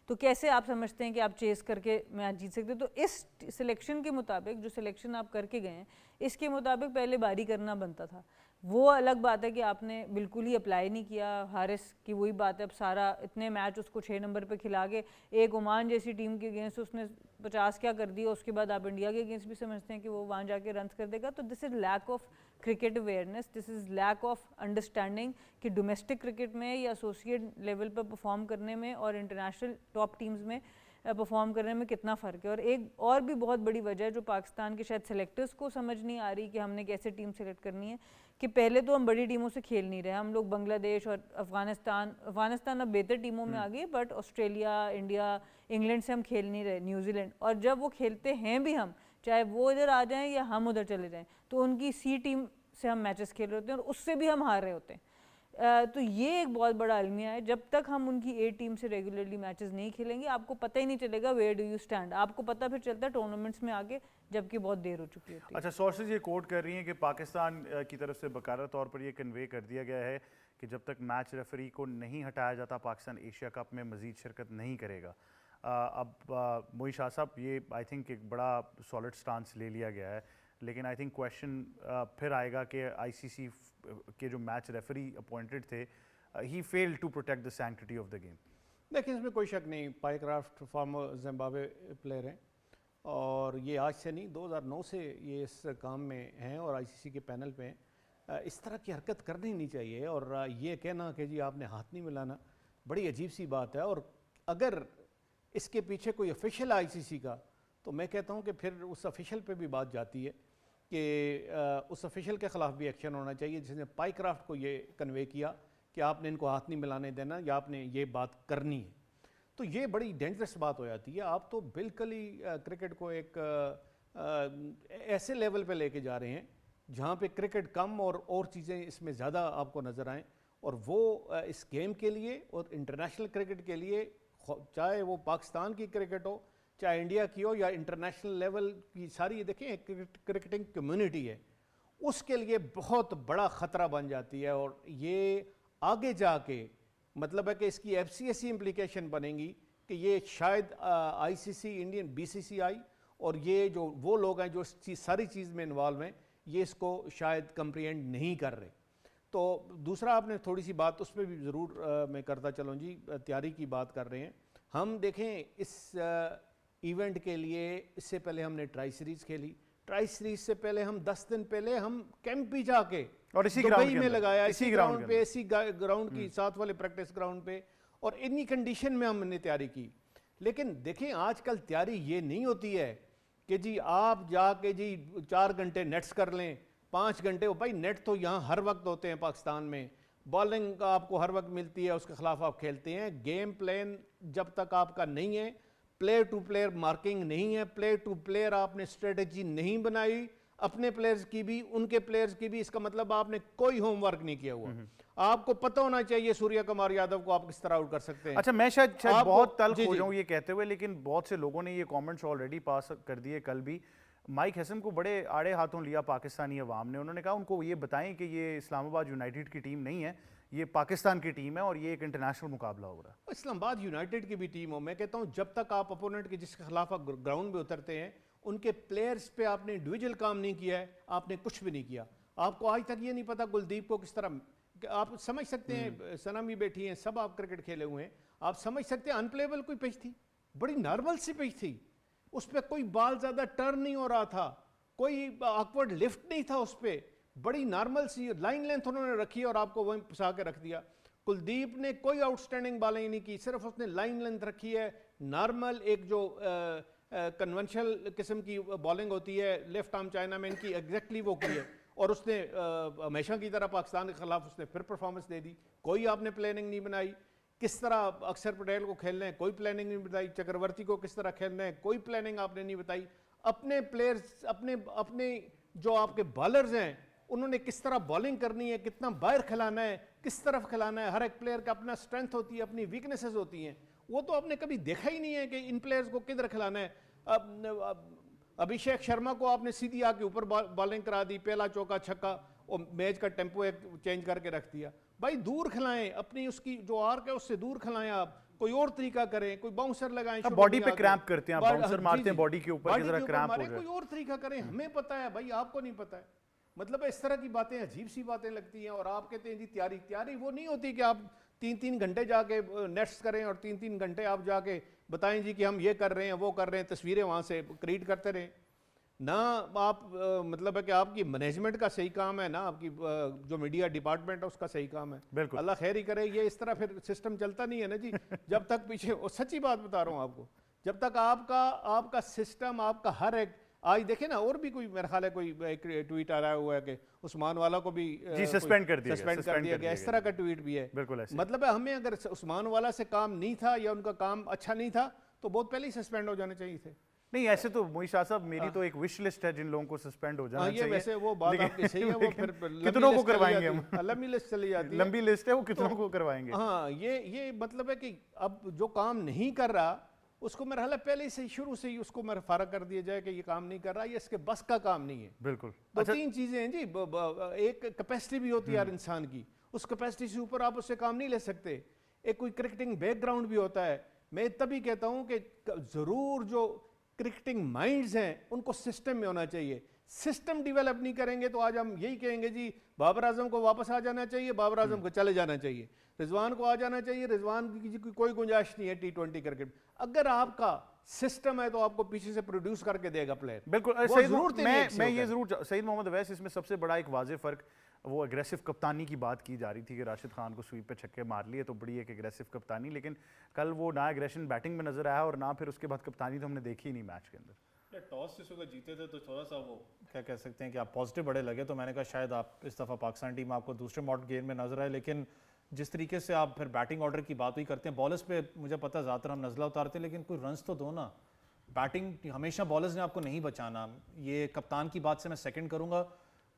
تو کیسے آپ سمجھتے ہیں کہ آپ چیز کر کے میچ جیت سکتے؟ تو اس سلیکشن کے مطابق جو سلیکشن آپ کر کے گئے ہیں اس کے مطابق پہلے باری کرنا بنتا تھا. وہ الگ بات ہے کہ آپ نے بالکل ہی اپلائی نہیں کیا. حارث کی وہی بات ہے, اب سارا اتنے میچ اس کو 6 نمبر پہ کھلا کے ایک عمان جیسی ٹیم کے اگینسٹ اس نے 50 کیا کر دیا, اس کے بعد آپ انڈیا کے اگینسٹ بھی سمجھتے ہیں کہ وہ وہاں جا کے رنس کر دے گا. تو this is lack of cricket awareness, this is lack of understanding کہ ڈومیسٹک کرکٹ میں یا ایسوسیٹ لیول پر پرفارم کرنے میں اور انٹرنیشنل ٹاپ ٹیمز میں پرفارم کرنے میں کتنا فرق ہے. اور ایک اور بھی بہت بڑی وجہ ہے جو پاکستان کے شاید سلیکٹرز کو سمجھ نہیں آ رہی کہ ہم نے کیسے ٹیم سلیکٹ کرنی ہے, کہ پہلے تو ہم بڑی ٹیموں سے کھیل نہیں رہے. ہم لوگ بنگلہ دیش اور افغانستان اب بہتر ٹیموں میں آ گئی, بٹ آسٹریلیا, انڈیا, انگلینڈ سے ہم کھیل نہیں رہے, نیوزی لینڈ. اور جب وہ کھیلتے ہیں بھی ہم, چاہے وہ ادھر آ جائیں یا ہم ادھر چلے جائیں, تو ان کی سی ٹیم سے ہم میچز کھیل رہے ہوتے ہیں اور اس سے بھی ہم ہار رہے ہوتے ہیں. تو یہ ایک بہت بڑا المیہ ہے. جب تک ہم ان کی اے ٹیم سے ریگولرلی میچز نہیں کھیلیں گے آپ کو پتہ ہی نہیں چلے گا ویئر ڈو یو اسٹینڈ. آپ کو پتہ پھر چلتا ہے ٹورنامنٹس میں آگے جب کہ بہت دیر ہو چکی ہوتی ہے. اچھا, سورسز یہ کوٹ کر رہی ہیں کہ پاکستان کی طرف سے باقاعدہ طور پر یہ کنوے کر دیا گیا ہے کہ جب تک میچ ریفری کو نہیں ہٹایا جاتا پاکستان ایشیا کپ میں مزید شرکت نہیں کرے گا. اب موئی شاہ صاحب, یہ آئی تھنک ایک بڑا سالڈ سٹانس لے لیا گیا ہے, لیکن آئی تھنک کویشچن پھر آئے گا کہ آئی سی سی کے جو میچ ریفری اپوائنٹڈ تھے ہی field to protect the sanctity of the game. دیکھیں اس میں کوئی شک نہیں, Pycroft former Zimbabwe player ہیں اور یہ آج سے نہیں 2009 سے یہ اس کام میں ہیں اور آئی سی سی کے پینل پہ ہیں. اس طرح کی حرکت کرنی نہیں چاہیے, اور یہ کہنا کہ جی آپ نے ہاتھ نہیں ملانا بڑی عجیب سی بات ہے. اور اگر اس کے پیچھے کوئی آفیشیل آئی سی سی کا, تو میں کہتا ہوں کہ پھر اس آفیشیل پہ بھی بات جاتی ہے کہ اس آفیشیل کے خلاف بھی ایکشن ہونا چاہیے جس نے پائی کرافٹ کو یہ کنوے کیا کہ آپ نے ان کو ہاتھ نہیں ملانے دینا یا آپ نے یہ بات کرنی ہے. تو یہ بڑی ڈینجرس بات ہو جاتی ہے. آپ تو بالکل ہی کرکٹ کو ایک ایسے لیول پہ لے کے جا رہے ہیں جہاں پہ کرکٹ کم اور چیزیں اس میں زیادہ آپ کو نظر آئیں, اور وہ اس گیم کے لیے اور انٹرنیشنل کرکٹ کے لیے, چاہے وہ پاکستان کی کرکٹ ہو چاہے انڈیا کی ہو یا انٹرنیشنل لیول کی ساری, دیکھیں کرکٹنگ کمیونٹی ہے, اس کے لیے بہت بڑا خطرہ بن جاتی ہے. اور یہ آگے جا کے مطلب ہے کہ اس کی F C S C implication بنیں گی کہ یہ شاید آئی سی سی, انڈین بی سی سی آئی اور یہ جو وہ لوگ ہیں جو اس ساری چیز میں انوالو ہیں یہ اس کو شاید کمپریہینڈ نہیں کر رہے. تو دوسرا آپ نے تھوڑی سی بات اس پہ بھی ضرور میں کرتا چلوں جی, تیاری کی بات کر رہے ہیں ہم. دیکھیں اس ایونٹ کے لیے اس سے پہلے ہم نے ٹرائی سیریز کھیلی, ट्राई सीरीज से पहले हम 10 दिन पहले हम कैंप भी जाके और इसी ग्राउंड दुबई के में अंदर, लगाया, इसी इसी ग्राउंड ग्राउंड के पे, इसी ग्राउंड की साथ वाले प्रैक्टिस ग्राउंड पे, और इन्हीं कंडीशन में हमने तैयारी की। लेकिन देखें आजकल तैयारी ये नहीं होती है कि जी आप जाके जी 4 घंटे नेट्स कर लें, 5 घंटे, भाई नेट तो यहाँ हर वक्त होते हैं पाकिस्तान में, बॉलिंग आपको हर वक्त मिलती है, उसके खिलाफ आप खेलते हैं। गेम प्लान जब तक आपका नहीं है, प्लेयर टू प्लेयर मार्किंग नहीं है, प्लेयर टू प्लेयर आपने स्ट्रेटजी नहीं बनाई, अपने प्लेयर्स की भी उनके प्लेयर्स की भी, इसका मतलब आपने कोई होमवर्क नहीं किया हुआ। आपको पता होना चाहिए सूर्य कुमार यादव को आप किस तरह आउट कर सकते हैं। अच्छा, मैं शायद बहुत तल्ख जी, हो जी। जाऊं ये कहते हुए, लेकिन बहुत से लोगों ने ये कमेंट्स ऑलरेडी पास कर दिए। कल भी माइक हसन को बड़े आड़े हाथों लिया पाकिस्तानी अवाम ने। उन्होंने कहा उनको ये बताएं कि ये इस्लामाबाद यूनाइटेड की टीम नहीं है, ये पाकिस्तान की टीम है और ये एक इंटरनेशनल मुकाबला हो रहा है। इस्लामाबाद यूनाइटेड की भी टीम हो, मैं कहता हूं जब तक आप अपोनेंट के जिसके खिलाफ आप ग्राउंड में उतरते हैं उनके प्लेयर्स पे आपने इंडिविजुअल काम नहीं किया है, आपने कुछ भी नहीं किया। आपको आज तक ये नहीं पता कुलदीप को किस तरह, आप समझ सकते हैं, सनम भी बैठी हैं, सब आप क्रिकेट खेले हुए हैं, आप समझ सकते हैं अनप्लेबल कोई पिच थी, बड़ी नॉर्मल सी पिच थी, उस पर कोई बॉल ज़्यादा टर्न नहीं हो रहा था, कोई ऑकवर्ड लिफ्ट नहीं था उस पर, बड़ी नॉर्मल सी लाइन लेंथ उन्होंने रखी और आपको वहीं फंसा के रख दिया। कुलदीप ने कोई आउटस्टैंडिंग बॉलिंग नहीं की, सिर्फ उसने लाइन लेंथ रखी है, नॉर्मल एक जो कन्वेंशनल किस्म की बॉलिंग होती है लेफ्ट आर्म चाइनामैन की, एग्जैक्टली वो की है, और उसने हमेशा की तरह पाकिस्तान के खिलाफ उसने फिर परफॉर्मेंस दे दी। कोई आपने प्लानिंग नहीं बनाई, किस तरह अक्षर पटेल को खेलना है कोई प्लानिंग नहीं बताई, चक्रवर्ती को किस तरह खेलना है कोई प्लानिंग आपने नहीं बताई, अपने प्लेयर्स अपने जो आपके बॉलर्स हैं उन्होंने किस तरह बॉलिंग करनी है, कितना बाहर खिलाना है, किस तरफ खिलाना है, हर एक प्लेयर का अपना स्ट्रेंथ होती है, अपनी वीकनेसेस होती हैं, वो तो आपने कभी देखा ही नहीं है कि इन प्लेयर्स को किधर खिलाना है। अभिषेक शर्मा को आपने सीधी आके ऊपर बॉलिंग करा दी, पहला चौका छक्का, और मैच का टेम्पो एक चेंज करके रख दिया। भाई दूर खिलाएं, अपनी उसकी जो आर्क है उससे दूर खिलाएं, आप कोई और तरीका करें, कोई बाउंसर लगाएं, बॉडी पे क्रैम्प करते हैं, बाउंसर मारते हैं बॉडी के ऊपर, बॉडी जरा के ऊपर क्रैम्प हो मारें, जाए। कोई और तरीका करें, हमें पता है भाई, आपको नहीं पता है। मतलब इस तरह की बातें अजीब सी बातें लगती हैं। और आप कहते हैं जी तैयारी वो नहीं होती कि आप 3-3 घंटे जाके नेट्स करें और 3-3 घंटे आप जाके बताएं जी कि हम ये कर रहे हैं वो कर रहे हैं, तस्वीरें वहाँ से क्रिएट करते रहें ना। आप मतलब है कि आपकी मैनेजमेंट का सही काम है ना, आपकी जो मीडिया डिपार्टमेंट है उसका सही काम है। बिल्कुल। अल्लाह खैर ही करे, ये इस तरह फिर सिस्टम चलता नहीं है ना जी। जब तक पीछे, और सच्ची बात बता रहा हूँ आपको, जब तक आपका सिस्टम, आपका हर एक, आज देखे ना, और भी कोई मेरा ख्याल है कोई एक ट्वीट आ रहा हुआ है कि उस्मान वाला को भी जी सस्पेंड कर दिया गया, इस तरह का ट्वीट भी है। बिल्कुल ऐसे। मतलब है हमें अगर उस्मान वाला से काम नहीं था या उनका काम अच्छा नहीं था तो बहुत पहले ही सस्पेंड हो जाने चाहिए थे। नहीं ऐसे तो मोहित शाह साहब, मेरी तो एक विश लिस्ट है जिन लोगों को सस्पेंड हो जाना ये चाहिए। वैसे वो बात आपकी सही है, वो फिर कितनों को करवाएंगे हम? लंबी लिस्ट चली जाती है, लंबी लिस्ट है, वो कितनों को करवाएंगे? हाँ, ये मतलब है कि अब जो काम नहीं कर रहा उसको मेरा हाल है पहले से शुरू से ही उसको मेरा फारग कर दिया जाए कि ये काम नहीं कर रहा, ये इसके बस का काम नहीं है। बिल्कुल। तो 3 चीजें हैं जी, एक कैपेसिटी भी होती है यार इंसान की, उस कैपेसिटी से ऊपर आप उससे काम नहीं ले सकते। एक कोई क्रिकेटिंग बैकग्राउंड भी होता है। मैं तभी कहता हूं कि जरूर जो क्रिकेटिंग माइंड्स हैं उनको सिस्टम में होना चाहिए। सिस्टम डेवलप नहीं करेंगे तो आज हम यही कहेंगे जी बाबर आजम को वापस आ जाना चाहिए, बाबर आजम को चले जाना चाहिए, रिजवान को आ जाना चाहिए, रिजवान की कोई गुंजाइश नहीं है T20 क्रिकेट। अगर आपका सिस्टम है तो आपको पीछे से प्रोड्यूस करके देगा प्लेयर। बिल्कुल। मैं ये जरूर, सईद मोहम्मद अवैस, इसमें सबसे बड़ा एक वाज़ेह फ़र्क, वो एग्रेसिव कप्तानी की बात की जा रही थी कि राशिद खान को स्वीप पे छक्के मार लिए तो बड़ी एक एग्रेसिव कप्तानी, लेकिन कल वो ना एग्रेशन बैटिंग में नजर आया और ना फिर उसके बाद कप्तानी तो हमने देखी ही नहीं मैच के अंदर। टॉस जिस वक्त जीते थे तो थोड़ा सा वो क्या कह सकते हैं कि आप पॉजिटिव बड़े लगे, तो मैंने कहा शायद आप इस दफ़ा पाकिस्तान टीम आपको दूसरे मॉडल गेम में नजर आए। लेकिन जिस तरीके से आप फिर बैटिंग ऑर्डर की बात ही करते हैं, बॉलर्स पे मुझे पता है ज़्यादातर हम नज़ला उतारते हैं, लेकिन कोई रन्स तो दो ना। बैटिंग हमेशा बॉलर्स ने आपको नहीं बचाना। ये कप्तान की बात से मैं सेकंड करूंगा।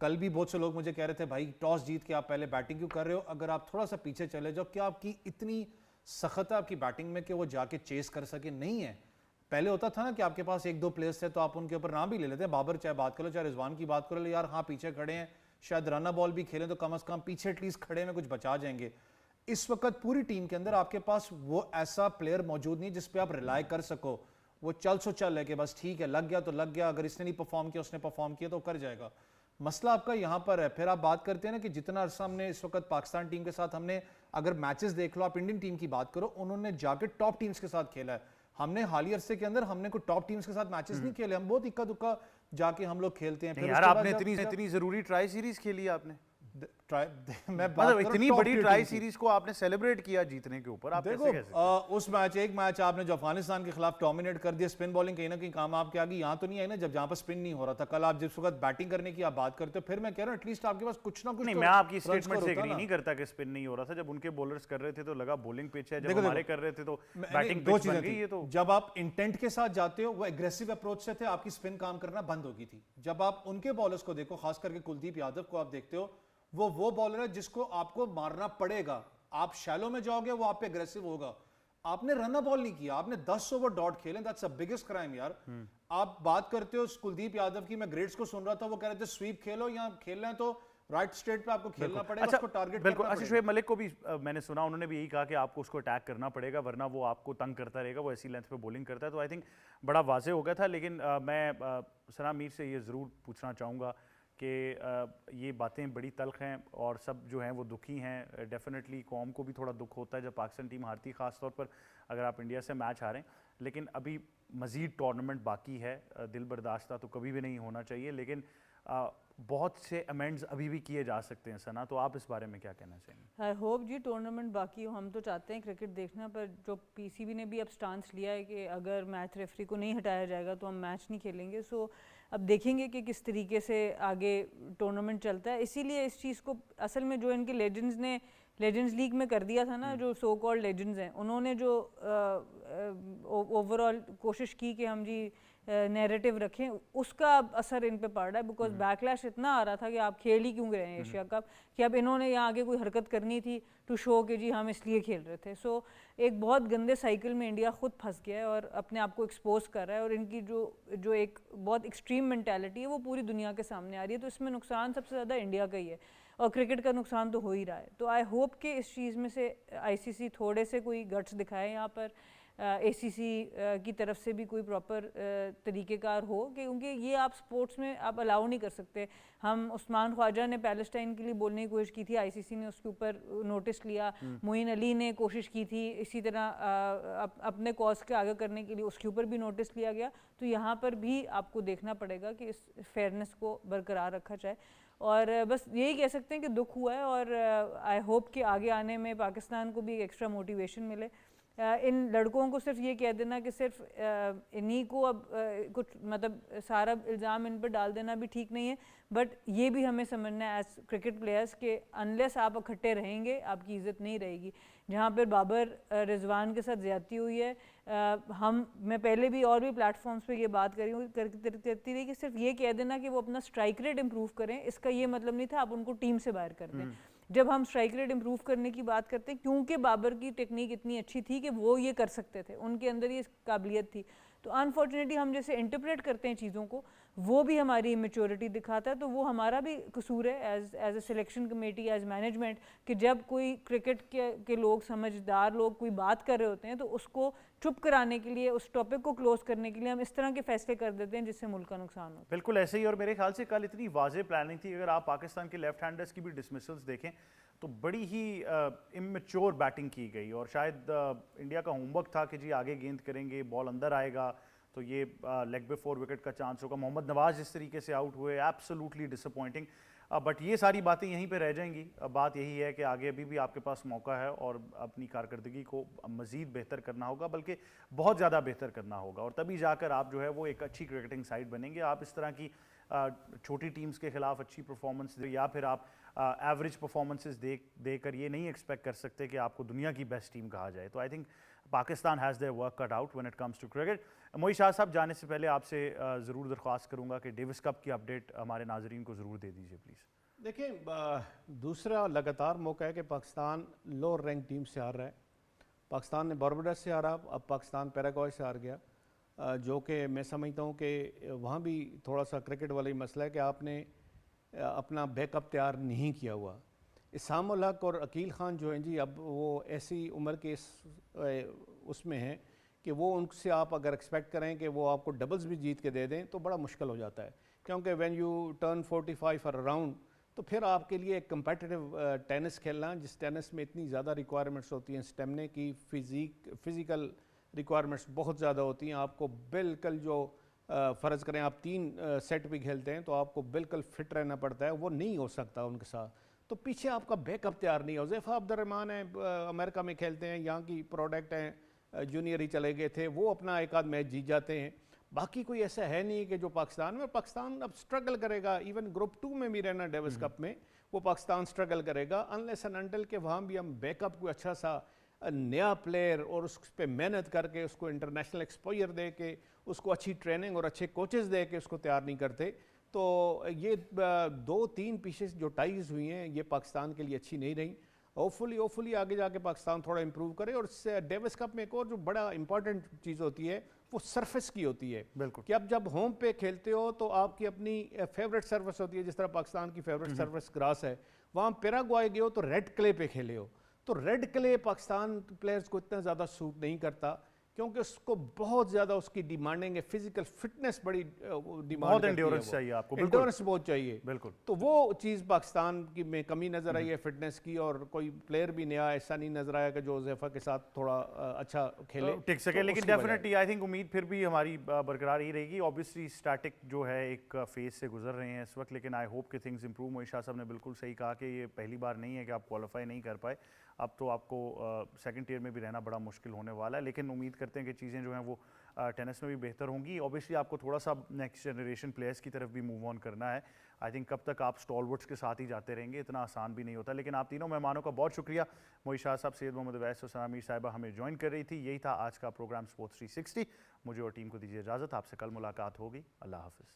कल भी बहुत से लोग मुझे कह रहे थे भाई टॉस जीत के आप पहले बैटिंग क्यों कर रहे हो, अगर आप थोड़ा सा पीछे चले जाओ, क्या आपकी इतनी सख्त है आपकी बैटिंग में कि वो जाके चेस कर सके? नहीं है। पहले होता था ना कि आपके पास 1-2 प्लेयर्स थे तो आप उनके ऊपर नाम भी ले लेते हैं, बाबर चाहे बात कर लो, चाहे रिजवान की बात कर लो, यार हाँ पीछे खड़े हैं, शायद रन बॉल भी खेलें तो कम से कम पीछे एटलीस्ट खड़े में कुछ बचा जाएंगे। इस वक्त पूरी टीम के अंदर आपके पास वो ऐसा प्लेयर मौजूद नहीं जिस पे आप रिलाय कर सको। वो चल सो चल है कि बस ठीक है, लग गया तो लग गया, अगर इसने नहीं परफॉर्म किया उसने परफॉर्म किया तो कर जाएगा। मसला आपका यहाँ पर है। फिर आप बात करते हैं ना कि जितना अरसा हमने इस वक्त पाकिस्तान टीम के साथ, हमने अगर मैचेस देख लो, आप इंडियन टीम की बात करो, उन्होंने जाके टॉप टीम्स के साथ खेला है। हमने हालिया अरसे के अंदर हमने कोई टॉप टीम्स के साथ मैचेस नहीं खेले, हम बहुत इक्का दुक्का جا کے ہم لوگ کھیلتے ہیں. نہیں یار آپ نے اتنی ضروری ٹرائی سیریز کھیلی آپ نے, میں مطلب اتنی بڑی ٹرائی سیریز کو آپ نے سیلیبریٹ کیا جیتنے کے اوپر, آپ کیسے کہہ سکتے ہیں؟ اس میچ ایک میچ آپ نے جو افغانستان کے خلاف ڈومینیٹ کر دیا, اسپن بالنگ کہیں نہ کہیں کام آپ کے آگے یہاں تو نہیں آئی نا جہاں پر اسپن نہیں ہو رہا تھا. کل آپ جس وقت بیٹنگ کرنے کی آپ بات کرتے ہو, پھر میں کہہ رہا ہوں ایٹ لیسٹ آپ کے پاس کچھ نہ کچھ. نہیں میں آپ کی اسٹیٹمنٹ سے ایگری نہیں کرتا کہ اسپن نہیں ہو رہا تھا. جب ان کے بولرز کر رہے تھے تو لگا بولنگ پچ ہے, جب ہمارے کر رہے تھے تو بیٹنگ پچ بن گئی. یہ تو جب آپ انٹینٹ کے ساتھ جاتے ہو, وہ ایگریسو اپروچ سے تھے, آپ کی اسپن کام کرنا بند ہو گئی تھی. جب آپ ان کے بالرز کو دیکھو, خاص کر کے کلدیپ یادو کو آپ دیکھتے ہو, وہ بالر ہے جس کو آپ کو مارنا پڑے گا. آپ شیلو میں جاؤ گے وہ آپ پہ اگریسو ہوگا. آپ نے رن بال نہیں کیا, آپ نے 10 اوور ڈاٹ کھیلے. دیٹس اے بگیسٹ کرائم یار. آپ بات کرتے ہو کلدیپ یادو کی, میں گریڈز کو سن رہا تھا, وہ کہہ رہے تھے سویپ کھیلو یا کھیلنا ہے تو رائٹ اسٹریٹ پہ آپ کو کھیلنا پڑے گا, اس کو ٹارگٹ کرنا بالکل. اچھا شعیب ملک کو بھی میں نے سنا انہوں نے بھی یہی کہا کہ آپ کو اس کو اٹیک کرنا پڑے گا ورنہ وہ آپ کو تنگ کرتا رہے گا, وہ ایسی لینتھ پہ بولنگ کرتا ہے. تو آئی تھنک بڑا واضح ہو گیا تھا. لیکن میں ثنا میر سے یہ ضرور پوچھنا چاہوں گا کہ یہ باتیں بڑی تلخ ہیں اور سب جو ہیں وہ دکھی ہیں. ڈیفینیٹلی قوم کو بھی تھوڑا دکھ ہوتا ہے جب پاکستان ٹیم ہارتی, خاص طور پر اگر آپ انڈیا سے میچ ہاریں. لیکن ابھی مزید ٹورنامنٹ باقی ہے, دل برداشتہ تو کبھی بھی نہیں ہونا چاہیے, لیکن بہت سے امینڈز ابھی بھی کیے جا سکتے ہیں. ثنا, تو آپ اس بارے میں کیا کہنا چاہیں گے؟ آئی ہوپ جی ٹورنامنٹ باقی ہو, ہم تو چاہتے ہیں کرکٹ دیکھنا, پر جو پی سی بی نے بھی اب سٹانس لیا ہے کہ اگر میچ ریفری کو نہیں ہٹایا جائے گا تو ہم میچ نہیں کھیلیں گے. سو اب دیکھیں گے کہ کس طریقے سے آگے ٹورنامنٹ چلتا ہے. اسی لیے اس چیز کو اصل میں جو ان کے لیجنڈز نے لیجنڈز لیگ میں کر دیا تھا نا, جو سو کالڈ لیجنڈز ہیں, انہوں نے جو اوور آل کوشش کی کہ ہم جی نیریٹو رکھیں, اس کا اب اثر ان پہ پڑ رہا ہے. بیکاز بیک لیش اتنا آ رہا تھا کہ آپ کھیل ہی کیوں رہے ہیں ایشیا کپ, کہ اب انہوں نے یہاں آگے کوئی حرکت کرنی تھی ٹو شو کہ جی ہم اس لیے کھیل رہے تھے. سو ایک بہت گندے سائیکل میں انڈیا خود پھنس گیا ہے اور اپنے آپ کو ایکسپوز کر رہا ہے, اور ان کی جو ایک بہت ایکسٹریم مینٹیلٹی ہے وہ پوری دنیا کے سامنے آ رہی ہے. تو اس میں نقصان سب سے زیادہ انڈیا کا ہی ہے, اور کرکٹ کا نقصان تو ہو ہی رہا ہے. تو آئی ہوپ کہ اس چیز میں سے آئی سی سی تھوڑے سے کوئی گٹس دکھائے یہاں پر, اے سی سی کی طرف سے بھی کوئی پراپر طریقہ کار ہو, کیونکہ یہ آپ سپورٹس میں آپ الاؤ نہیں کر سکتے. ہم عثمان خواجہ نے پیلسٹائن کے لیے بولنے کی کوشش کی تھی, آئی سی سی نے اس کے اوپر نوٹس لیا. معین علی نے کوشش کی تھی اسی طرح اپنے کاز کے آگے کرنے کے لیے, اس کے اوپر بھی نوٹس لیا گیا. تو یہاں پر بھی آپ کو دیکھنا پڑے گا کہ اس فیئرنیس کو برقرار رکھا جائے. اور بس یہی کہہ سکتے ہیں کہ دکھ ہوا ہے, اور آئی ہوپ کہ آگے آنے میں پاکستان کو بھی ایکسٹرا موٹیویشن ملے. ان لڑکوں کو صرف یہ کہہ دینا کہ صرف انہی کو اب کچھ مطلب سارا الزام ان پہ ڈال دینا بھی ٹھیک نہیں ہے, بٹ یہ بھی ہمیں سمجھنا ہے ایز کرکٹ پلیئرس کہ انلیس آپ اکٹھے رہیں گے آپ کی عزت نہیں رہے گی. جہاں پہ بابر رضوان کے ساتھ زیادتی ہوئی ہے, میں پہلے بھی اور بھی پلیٹ فارمز پہ یہ بات کرتی رہی کہ صرف یہ کہہ دینا کہ وہ اپنا اسٹرائک ریٹ امپروو کریں, اس کا یہ مطلب نہیں تھا آپ ان کو ٹیم سے باہر کر دیں. جب ہم اسٹرائک ریٹ امپروو کرنے کی بات کرتے ہیں, کیونکہ بابر کی ٹیکنیک اتنی اچھی تھی کہ وہ یہ کر سکتے تھے, ان کے اندر یہ قابلیت تھی. تو انفارچونیٹلی ہم جیسے انٹرپریٹ کرتے ہیں چیزوں کو, وہ بھی ہماری میچورٹی دکھاتا ہے. تو وہ ہمارا بھی قصور ہے as a selection committee, as management, کہ جب کوئی کرکٹ کے لوگ سمجھدار لوگ کوئی بات کر رہے ہوتے ہیں تو اس کو چپ کرانے کے لیے, اس ٹاپک کو کلوز کرنے کے لیے ہم اس طرح کے فیصلے کر دیتے ہیں جس سے ملک کا نقصان ہوتا ہے. بالکل ایسے ہی, اور میرے خیال سے کل اتنی واضح پلاننگ تھی. اگر آپ پاکستان کے لیفٹ ہینڈرز کی بھی ڈسمسلز دیکھیں تو بڑی ہی اممیچور بیٹنگ کی گئی, اور شاید انڈیا کا ہوم ورک تھا کہ جی آگے گیند کریں گے, بال اندر آئے گا تو یہ لیگ پہ 4 وکٹ کا چانس ہوگا. محمد نواز جس طریقے سے آؤٹ ہوئے, ایبسولوٹلی ڈس اپوائنٹنگ. بٹ یہ ساری باتیں یہیں پہ رہ جائیں گی. بات یہی ہے کہ آگے ابھی بھی آپ کے پاس موقع ہے اور اپنی کارکردگی کو مزید بہتر کرنا ہوگا, بلکہ بہت زیادہ بہتر کرنا ہوگا, اور تبھی جا کر آپ جو ہے وہ ایک اچھی کرکٹنگ سائڈ بنیں گے. آپ اس طرح کی چھوٹی ٹیمز کے خلاف اچھی پرفارمنس دے, یا پھر آپ ایوریج پرفارمنسز دے کر یہ نہیں ایکسپیکٹ کر سکتے کہ آپ کو دنیا کی بیسٹ ٹیم کہا جائے. تو I think Pakistan has their work cut out when it comes to cricket. موئی شاہ صاحب, جانے سے پہلے آپ سے ضرور درخواست کروں گا کہ ڈیوس کپ کی اپڈیٹ ہمارے ناظرین کو ضرور دے دیجیے پلیز. دیکھیں, دوسرا لگاتار موقع ہے کہ پاکستان لوور رینک ٹیم سے ہار رہا ہے. پاکستان نے باربڈوس سے ہارا, اب پاکستان پیراگوئے سے ہار گیا, جو کہ میں سمجھتا ہوں کہ وہاں بھی تھوڑا سا کرکٹ والا ہی مسئلہ ہے کہ آپ نے اپنا بیک اپ تیار نہیں کیا ہوا. اسام الحق اور عقیل خان جو ہیں جی, اب وہ ایسی عمر کے اس میں ہیں کہ وہ ان سے آپ اگر ایکسپیکٹ کریں کہ وہ آپ کو ڈبلز بھی جیت کے دے دیں تو بڑا مشکل ہو جاتا ہے, کیونکہ وین یو ٹرن 45 اور اراؤنڈ تو پھر آپ کے لیے ایک کمپیٹیٹیو ٹینس کھیلنا, جس ٹینس میں اتنی زیادہ ریکوائرمنٹس ہوتی ہیں, اسٹیمنے کی, فزیکل ریکوائرمنٹس بہت زیادہ ہوتی ہیں. آپ کو بالکل جو फ़र्ज़ करें आप 3 सेट भी खेलते हैं तो आपको बिल्कुल फिट रहना पड़ता है, वो नहीं हो सकता उनके साथ। तो पीछे आपका बैकअप तैयार नहीं है। हुज़ैफ़ा अब्दुर्रहमान हैं, अमेरिका में खेलते हैं, यहाँ की प्रोडक्ट हैं, जूनियर ही चले गए थे, वो अपना एक आध मैच जीत जाते हैं। बाकी कोई ऐसा है नहीं कि जो पाकिस्तान अब स्ट्रगल करेगा। इवन ग्रुप 2 में भी रहना डेविस कप में वो पाकिस्तान स्ट्रगल करेगा अनलेस एंड अनटिल के वहाँ भी हम बैकअप को अच्छा सा नया प्लेयर और उस पे मेहनत करके उसको इंटरनेशनल एक्सपोजर दे के उसको अच्छी ट्रेनिंग और अच्छे कोचेस दे के उसको तैयार नहीं करते। तो ये 2-3 पीसेस जो टाइज हुई हैं ये पाकिस्तान के लिए अच्छी नहीं रही। होपफुली आगे जाके पाकिस्तान थोड़ा इंप्रूव करे। और डेविस कप में एक और जो बड़ा इंपॉर्टेंट चीज़ होती है वो सरफेस की होती है। बिल्कुल कि अब जब होम पे खेलते हो तो आपकी अपनी फेवरेट सर्विस होती है, जिस तरह पाकिस्तान की फेवरेट सर्विस ग्रास है। वहाँ पैराग्वाय गए हो तो रेड क्ले पे खेले हो, तो रेड क्ले पाकिस्तान प्लेयर्स को इतना ज़्यादा सूट नहीं करता क्योंकि उसको बहुत ज़्यादा उसकी डिमांडिंग है, फिजिकल फिटनेस बड़ी डिमांड बहुत एंड्योरेंस चाहिए आपको, बिल्कुल। एंड्योरेंस बहुत चाहिए, बिल्कुल। तो वो चीज़ पाकिस्तान की में कमी नज़र आई है फिटनेस की। और कोई प्लेयर भी नया ऐसा नहीं नज़र आया कि जो हुज़ैफ़ा के साथ थोड़ा अच्छा खेले टिक सके। तो लेकिन उसकी वजह है। डेफिनेटली आई थिंक उम्मीद फिर भी हमारी बरकरार ही रहेगी। ऑब्वियसली स्टैटिक जो है एक फेज से गुजर रहे हैं इस वक्त, लेकिन आई होप कि थिंग्स इंप्रूव। मोहित शाह साहब ने बिल्कुल सही कहा कि ये पहली बार नहीं है कि आप क्वालिफाई नहीं कर पाए, अब तो आपको सेकंड टियर में भी रहना बड़ा मुश्किल होने वाला है। लेकिन उम्मीद करते हैं कि चीज़ें जो हैं वो टेनिस में भी बेहतर होंगी। ऑब्वियसली आपको थोड़ा सा नेक्स्ट जनरेशन प्लेयर्स की तरफ भी मूव ऑन करना है। आई थिंक कब तक आप स्टॉलवर्ड्स के साथ ही जाते रहेंगे, इतना आसान भी नहीं होता। लेकिन आप तीनों मेहमानों का बहुत शुक्रिया। मोहित शाह साहब, सैयद मोहम्मद अवैस और सना मीर साहिबा हमें ज्वाइन कर रही थी। यही था आज का प्रोग्राम स्पोर्ट्स 360। मुझे और टीम को दीजिए इजाज़त, आपसे कल मुलाकात होगी। अल्लाह हाफिज़।